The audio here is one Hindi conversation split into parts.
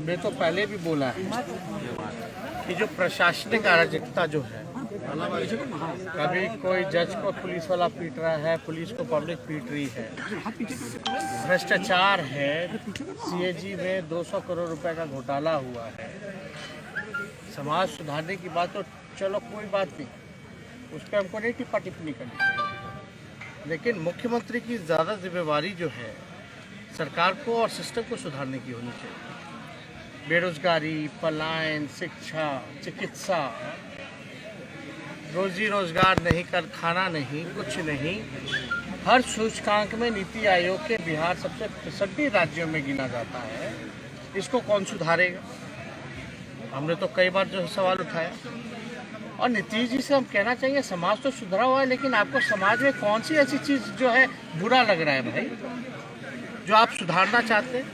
मैं तो पहले भी बोला है कि जो प्रशासनिक अराजकता जो है, कभी कोई जज को पुलिस वाला पीट रहा है, पुलिस को पब्लिक पीट रही है, भ्रष्टाचार है, सीएजी में 200 करोड़ रुपए का घोटाला हुआ है। समाज सुधारने की बात तो चलो कोई बात नहीं, उस पर हमको नहीं टिप्पा टिप्पणी करनी चाहिए, लेकिन मुख्यमंत्री की ज़्यादा जिम्मेवारी जो है सरकार को और सिस्टम को सुधारने की होनी चाहिए। बेरोजगारी, पलायन, शिक्षा, चिकित्सा, रोजी रोजगार नहीं, कर खाना नहीं, कुछ नहीं, हर सूचकांक में नीति आयोग के बिहार सबसे पिछड़े राज्यों में गिना जाता है। इसको कौन सुधारेगा? हमने तो कई बार जो सवाल उठाया, और नीतीश जी से हम कहना चाहिए समाज तो सुधरा हुआ है, लेकिन आपको समाज में कौन सी ऐसी चीज़ जो है बुरा लग रहा है भाई, जो आप सुधारना चाहते हैं?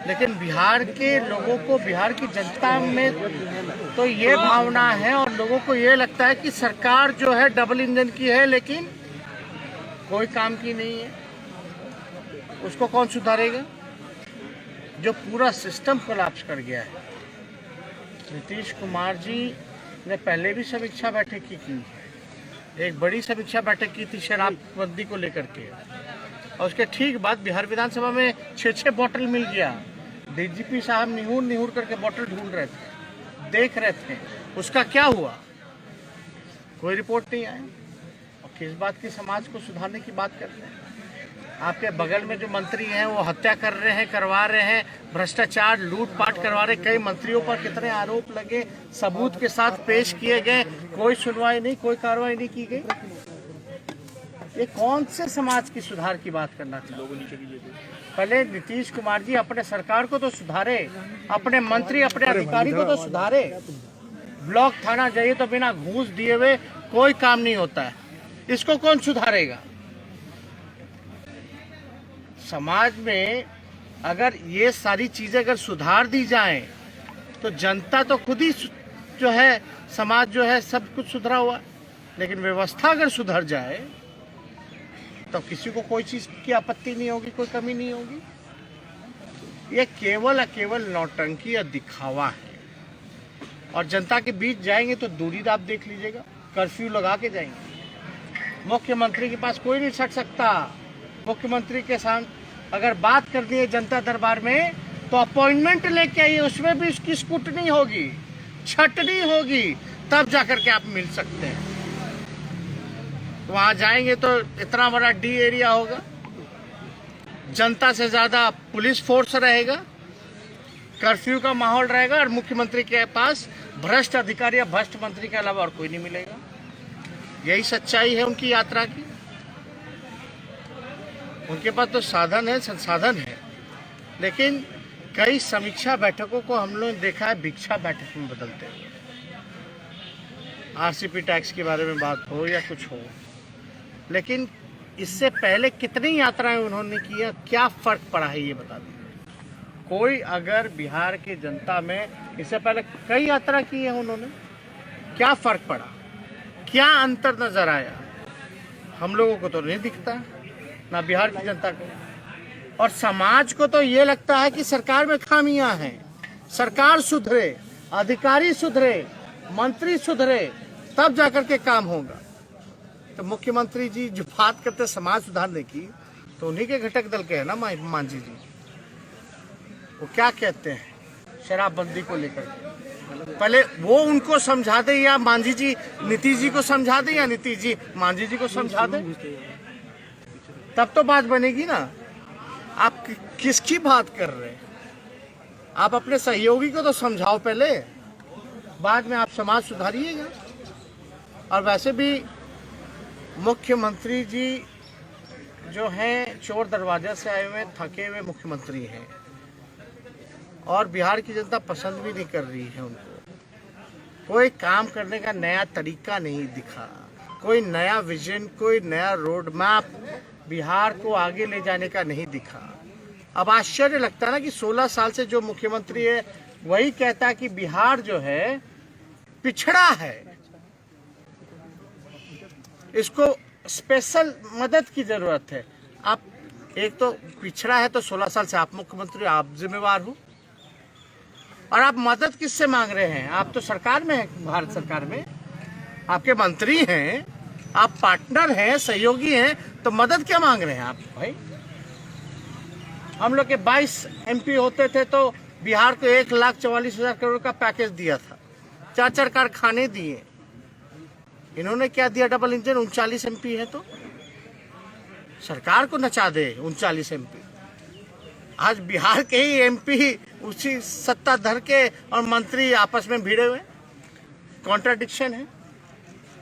लेकिन बिहार के लोगों को, बिहार की जनता में तो ये भावना है और लोगों को ये लगता है कि सरकार जो है डबल इंजन की है, लेकिन कोई काम की नहीं है। उसको कौन सुधारेगा? जो पूरा सिस्टम कोलैप्स कर गया है। नीतीश कुमार जी ने पहले भी समीक्षा बैठक की थी, एक बड़ी समीक्षा बैठक की थी शराबबंदी को लेकर के, और उसके ठीक बाद बिहार विधानसभा में 6-6 बोतल मिल गया। डीजीपी साहब निहुर करके बोतल ढूंढ रहे थे, देख रहे थे, उसका क्या हुआ? कोई रिपोर्ट नहीं आई। और किस बात की समाज को सुधारने की बात कर रहे हैं? आपके बगल में जो मंत्री हैं वो हत्या कर रहे हैं, करवा रहे हैं, भ्रष्टाचार, लूटपाट करवा रहे। कई मंत्रियों पर कितने आरोप लगे, सबूत के साथ पेश किए गए, कोई सुनवाई नहीं, कोई कार्रवाई नहीं की गई। ये कौन से समाज की सुधार की बात करना चाहते हैं? पहले नीतीश कुमार जी अपने सरकार को तो सुधारे, अपने मंत्री, अपने अधिकारी को तो सुधारे। ब्लॉक थाना जाइए तो बिना घूस दिए हुए कोई काम नहीं होता है। इसको कौन सुधारेगा? समाज में अगर ये सारी चीजें अगर सुधार दी जाएं तो जनता तो खुद ही जो है, समाज जो है सब कुछ सुधरा हुआ, लेकिन व्यवस्था अगर सुधर जाए तो किसी को कोई चीज की आपत्ति नहीं होगी, कोई कमी नहीं होगी। ये केवल नौटंकी या दिखावा है। और जनता के बीच जाएंगे तो दूरी आप देख लीजिएगा, कर्फ्यू लगा के जाएंगे। मुख्यमंत्री के पास कोई नहीं सट सकता। मुख्यमंत्री के साथ अगर बात कर दी है जनता दरबार में तो अपॉइंटमेंट लेके आइए, उसमें भी उसकी स्क्रूटनी होगी, छटनी होगी, तब जाकर के आप मिल सकते हैं। वहां जाएंगे तो इतना बड़ा डी एरिया होगा, जनता से ज्यादा पुलिस फोर्स रहेगा, कर्फ्यू का माहौल रहेगा, और मुख्यमंत्री के पास भ्रष्ट अधिकारी या भ्रष्ट मंत्री के अलावा और कोई नहीं मिलेगा। यही सच्चाई है उनकी यात्रा की। उनके पास तो साधन है, संसाधन है, लेकिन कई समीक्षा बैठकों को हम लोग देखा है भिक्षा बैठक में बदलते हुए। आरसीपी टैक्स के बारे में बात हो या कुछ हो, लेकिन इससे पहले कितनी यात्राएं उन्होंने की है, क्या फर्क पड़ा है ये बता दीजिए। कोई अगर बिहार की जनता में इससे पहले कई यात्रा की है उन्होंने, क्या फर्क पड़ा, क्या अंतर नजर आया? हम लोगों को तो नहीं दिखता, ना बिहार की जनता को। और समाज को तो ये लगता है कि सरकार में खामियां हैं, सरकार सुधरे, अधिकारी सुधरे, मंत्री सुधरे, तब जाकर के काम होगा। तो मुख्यमंत्री जी जो बात करते समाज सुधारने की, तो उन्हीं के घटक दल के है ना मांझी जी। वो क्या कहते हैं शराबबंदी को लेकर? पहले वो उनको समझा दे, या मांझी जी नीतीश जी को समझा दे, या नीतीश जी मांझी जी को समझा दे, तब तो बात बनेगी ना। आप किसकी बात कर रहे हैं? आप अपने सहयोगी को तो समझाओ पहले, बाद में आप समाज सुधारिएगा। और वैसे भी मुख्यमंत्री जी जो हैं चोर दरवाजे से आए हुए थके हुए मुख्यमंत्री हैं, और बिहार की जनता पसंद भी नहीं कर रही है उनको। कोई काम करने का नया तरीका नहीं दिखा, कोई नया विजन, कोई नया रोड मैप बिहार को आगे ले जाने का नहीं दिखा। अब आश्चर्य लगता है ना कि 16 साल से जो मुख्यमंत्री है वही कहता है कि बिहार जो है पिछड़ा है, इसको स्पेशल मदद की जरूरत है। आप एक तो पिछड़ा है तो 16 साल से आप मुख्यमंत्री, आप जिम्मेवार हो। और आप मदद किससे मांग रहे हैं? आप तो सरकार में हैं, भारत सरकार में आपके मंत्री हैं, आप पार्टनर हैं, सहयोगी हैं, तो मदद क्या मांग रहे हैं आप भाई? हम लोग के 22 MP होते थे तो बिहार को 1,44,000 करोड़ का पैकेज दिया था, 4 कारखाने दिए। इन्होंने क्या दिया? Double engine. 39 MP है तो सरकार को नचा दे 39 MP। आज बिहार के ही MP उसी सत्ताधर के और मंत्री आपस में भिड़े हुए। कॉन्ट्राडिक्शन है,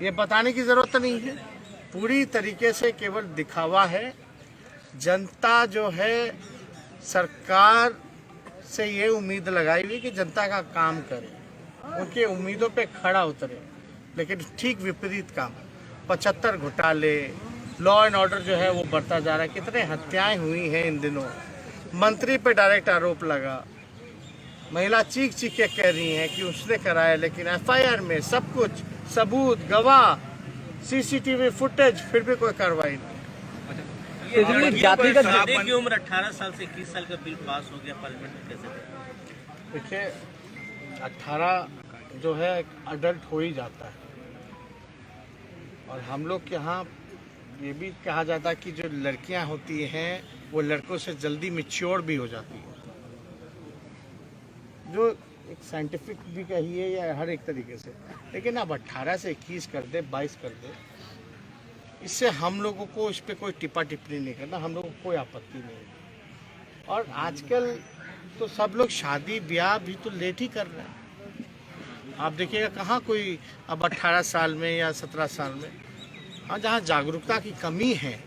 ये बताने की जरूरत नहीं है। पूरी तरीके से केवल दिखावा है। जनता जो है सरकार से ये उम्मीद लगाई हुई कि जनता का काम करे, उनके उम्मीदों पे खड़ा उतरे, लेकिन ठीक विपरीत काम। 75 घोटाले, लॉ एंड ऑर्डर जो है वो बढ़ता जा रहा है। कितने हत्याएं हुई हैं इन दिनों, मंत्री पे डायरेक्ट आरोप लगा, महिला चीख चीख के कह रही हैं कि उसने कराया, लेकिन FIR में सब कुछ सबूत, गवाह, CCTV फुटेज, फिर भी कोई कार्रवाई नहीं। जातिगत की उम्र 18 साल से 21 साल का बिल पास हो गया पार्लियामेंट में, कैसे? देखिए 18 जो है अडल्ट हो ही जाता है, और हम लोग के यहाँ ये भी कहा जाता है कि जो लड़कियां होती हैं वो लड़कों से जल्दी मैच्योर भी हो जाती है, जो एक साइंटिफिक भी कहिए या हर एक तरीके से। लेकिन अब 18 से 21 कर दे, 22 कर दे, इससे हम लोगों को इस पर कोई टिप्पा टिप्पणी नहीं करना, हम लोगों को कोई आपत्ति नहीं। और आजकल तो सब लोग शादी ब्याह भी तो लेट ही कर रहे हैं। आप देखिएगा कहाँ कोई अब 18 साल में या 17 साल में, हाँ जहाँ जागरूकता की कमी है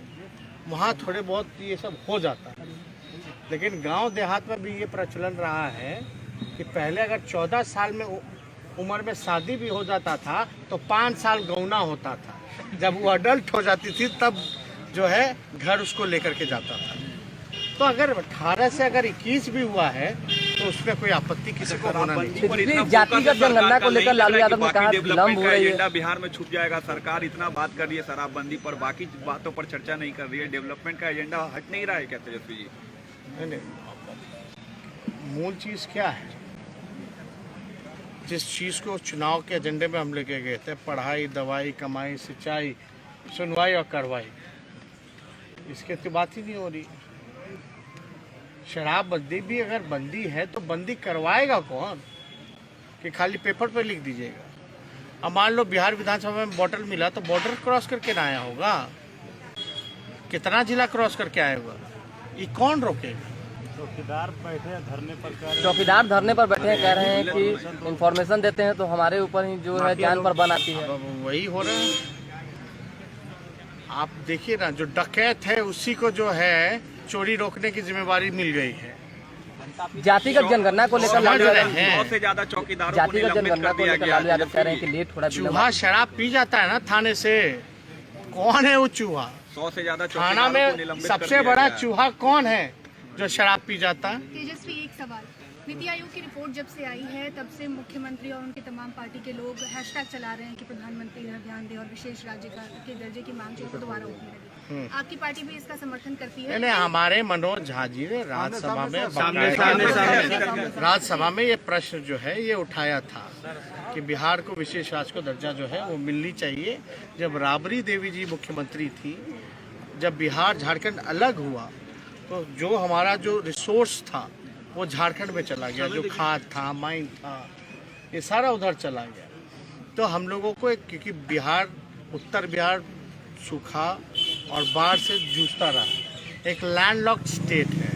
वहाँ थोड़े बहुत ये सब हो जाता है। लेकिन गांव देहात में भी ये प्रचलन रहा है कि पहले अगर 14 साल में उम्र में शादी भी हो जाता था तो 5 साल गौना होता था। जब वो अडल्ट हो जाती थी तब जो है घर उसको लेकर के जाता था। तो अगर 18 से अगर 21 भी हुआ है तो उसमें कोई आपत्ति किसी को होना नहीं। जातिगत जनगणना को लेकर लालू यादव ने कहा विलंब हो रही है, बिहार में छूट जाएगा। सरकार इतना बात कर रही है शराबबंदी पर, बाकी बातों पर चर्चा नहीं कर रही है। डेवलपमेंट का एजेंडा हट नहीं रहा है क्या तेजस्वी जी? नहीं, मूल चीज क्या है? जिस चीज को चुनाव के एजेंडे में हम लेके गए थे, पढ़ाई, दवाई, कमाई, सिंचाई, सुनवाई और कार्रवाई, इसके तो बात ही नहीं हो रही। शराबबंदी भी अगर बंदी है तो बंदी करवाएगा कौन? कि खाली पेपर पे लिख दीजिएगा। अब मान लो बिहार विधानसभा में बॉटल मिला तो बॉर्डर क्रॉस करके ना आया होगा, कितना जिला क्रॉस करके आया होगा, ये कौन रोकेगा? चौकीदार बैठे धरने पर, चौकीदार धरने पर बैठे हैं, कह रहे हैं कि इंफॉर्मेशन देते हैं तो हमारे ऊपर ही जो है जान पर बन आती है। वही हो रहा है। आप देखिए ना, जो डकैत है उसी को जो है चोरी रोकने की जिम्मेवारी मिल गई है। जातिगत जनगणना को लेकर लालू यादव, 100 से ज्यादा चौकीदारों को जातिगत निलंबित जनगणना कर को दिया लेकर गया। लालू यादव कह रहे हैं कि लेट थोड़ा चूहा शराब पी जाता है ना थाने से, कौन है वो चूहा? 100 से ज्यादा थाना चौकीदारों को में निलंबित कर सबसे दिया बड़ा गया है। चूहा कौन है जो शराब पी जाता है? तेजस्वी, एक सवाल। नीति आयोग की रिपोर्ट जब से आई है तब से मुख्यमंत्री और उनके तमाम पार्टी के लोग हैशटैग चला रहे हैं कि प्रधानमंत्री इधर ध्यान दें और विशेष राज्य के दर्जे की मांग जो है दोबारा उठने लगी। आपकी पार्टी भी इसका समर्थन करती है? नहीं, हमारे मनोज झा जी ने राज्यसभा में ये प्रश्न जो है ये उठाया था कि बिहार को विशेष राज्य को दर्जा जो है वो मिलनी चाहिए। जब राबड़ी देवी जी मुख्यमंत्री थी, जब बिहार झारखंड अलग हुआ तो जो हमारा जो रिसोर्स था वो झारखंड में चला गया, जो खाद था, माइन था, ये सारा उधर चला गया। तो हम लोगों को क्योंकि बिहार, उत्तर बिहार सूखा और बाढ़ से जूझता रहा, एक लैंडलॉक्ड स्टेट है,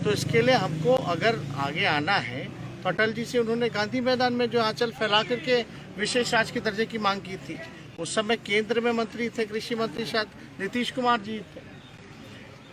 तो इसके लिए हमको अगर आगे आना है तो अटल जी से उन्होंने गांधी मैदान में जो आंचल फैला करके विशेष राज्य के दर्जे की मांग की थी। उस समय केंद्र में मंत्री थे, कृषि मंत्री शायद नीतीश कुमार जी थे,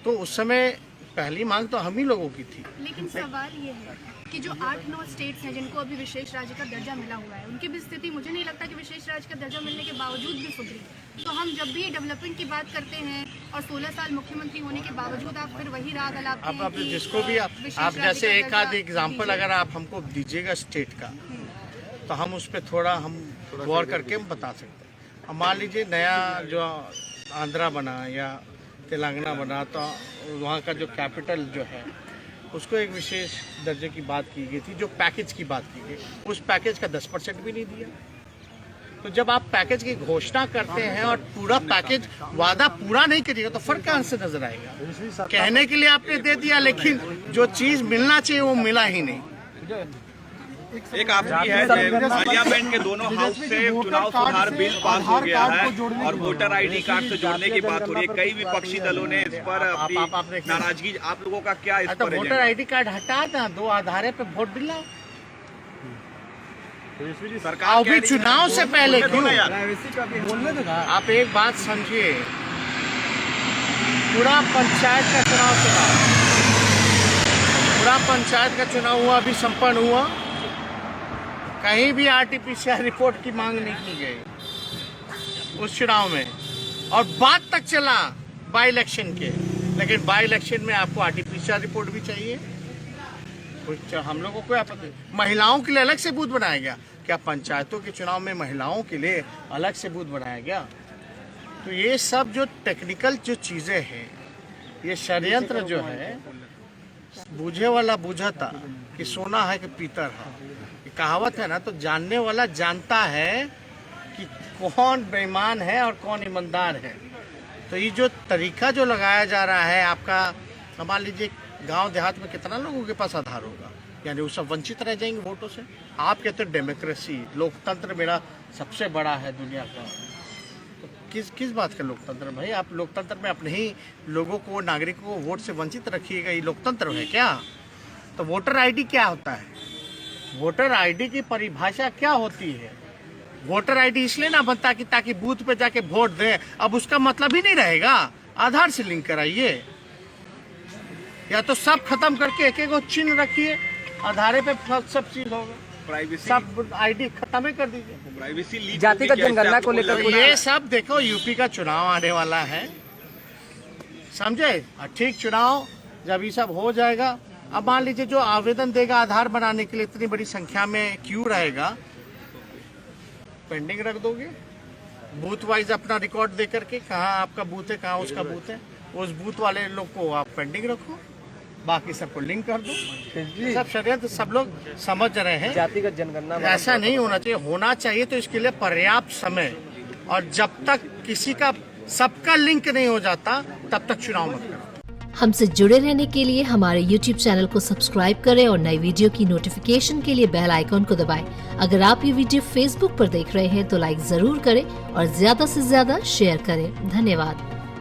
तो उस समय पहली मांग तो हम ही लोगों की थी। लेकिन सवाल ये है कि जो 8-9 स्टेट्स हैं जिनको अभी विशेष राज्य का दर्जा मिला हुआ है, उनकी भी स्थिति मुझे नहीं लगता कि विशेष राज्य का दर्जा मिलने के बावजूद भी सुधरी। तो हम जब भी डेवलपमेंट की बात करते हैं और 16 साल मुख्यमंत्री होने के बावजूद आप फिर वही राग अलापते हैं आप कि जिसको भी आप जैसे एक आध एग्जाम्पल अगर आप हमको दीजिएगा स्टेट का, तो हम उस पर थोड़ा हम गौर करके हम बता सकते हैं। अब मान लीजिए नया जो आंध्रा बना या तेलंगाना बना, तो वहाँ का जो कैपिटल जो है उसको एक विशेष दर्जे की बात की गई थी, जो पैकेज की बात की गई, उस पैकेज का 10% भी नहीं दिया। तो जब आप पैकेज की घोषणा करते हैं और पूरा पैकेज वादा पूरा नहीं करिएगा तो फर्क कहाँ से नजर आएगा? कहने के लिए आपने दे दिया, लेकिन जो चीज मिलना चाहिए वो मिला ही नहीं। एक आपकी है पार्लियामेंट के दोनों हाउस से चुनाव सुधार बिल पास हो गया है और वोटर आईडी कार्ड से जोड़ने की बात हो रही है। कई विपक्षी दलों ने इस पर अपनी नाराजगी, आप लोगों का क्या इस पर? वोटर आईडी कार्ड हटा दें, 2 आधारे पे वोट दिलाओ। सरकार अभी चुनाव से पहले क्यों? आप एक बात समझिए, पूरा पंचायत का चुनाव हुआ, अभी संपन्न हुआ, कहीं भी RT-PCR रिपोर्ट की मांग नहीं की गई उस चुनाव में, और बात तक चला बाई इलेक्शन के, लेकिन बाई इलेक्शन में आपको RT-PCR रिपोर्ट भी चाहिए। कुछ हम लोगों को आपत्ति, महिलाओं के लिए अलग से बूथ बनाया गया क्या? पंचायतों के चुनाव में महिलाओं के लिए अलग से बूथ बनाया गया? तो ये सब जो टेक्निकल जो चीजें हैं, ये षड्यंत्र जो है, बूझे वाला बूझता कि सोना है कि पीतल है, ये कहावत है ना। तो जानने वाला जानता है कि कौन बेईमान है और कौन ईमानदार है। तो ये जो तरीका जो लगाया जा रहा है आपका, मान लीजिए गांव देहात में कितना लोगों के पास आधार होगा, यानी वो सब वंचित रह जाएंगे वोटों से। आप कहते हैं डेमोक्रेसी, लोकतंत्र मेरा सबसे बड़ा है दुनिया का, तो किस बात का लोकतंत्र भाई? आप लोकतंत्र में अपने ही लोगों को, नागरिकों को वोट से वंचित रखिएगा, ये लोकतंत्र है क्या? तो वोटर आईडी क्या होता है? वोटर आईडी की परिभाषा क्या होती है? वोटर आईडी इसलिए ना बनता कि ताकि बूथ पे जाके वोट दें, अब उसका मतलब ही नहीं रहेगा। आधार से लिंक कराइए, या तो सब खत्म करके एक एक चिन्ह रखिए, आधार पे सब चीज होगा। प्राइवेसी, सब आईडी खत्म ही कर दीजिए। प्राइवेसी लीक जातिगत जनगणना को लेकर ये सब देखो, यूपी का चुनाव आने वाला है, समझे? ठीक, चुनाव जब ये सब हो जाएगा, अब मान लीजिए जो आवेदन देगा आधार बनाने के लिए, इतनी बड़ी संख्या में क्यू रहेगा, पेंडिंग रख दोगे बूथ वाइज अपना रिकॉर्ड दे करके, कहाँ आपका बूथ है, कहाँ उसका बूथ है, उस बूथ वाले लोग को आप पेंडिंग रखो, बाकी सबको लिंक कर दो। सब षड्यंत्र सब लोग समझ रहे हैं। जातिगत जनगणना ऐसा नहीं होना चाहिए। होना चाहिए तो इसके लिए पर्याप्त समय, और जब तक किसी का सबका लिंक नहीं हो जाता तब तक चुनाव मत करो। हमसे जुड़े रहने के लिए हमारे YouTube चैनल को सब्सक्राइब करें और नई वीडियो की नोटिफिकेशन के लिए बेल आइकॉन को दबाएं। अगर आप ये वीडियो Facebook पर देख रहे हैं तो लाइक जरूर करें और ज्यादा से ज्यादा शेयर करें। धन्यवाद।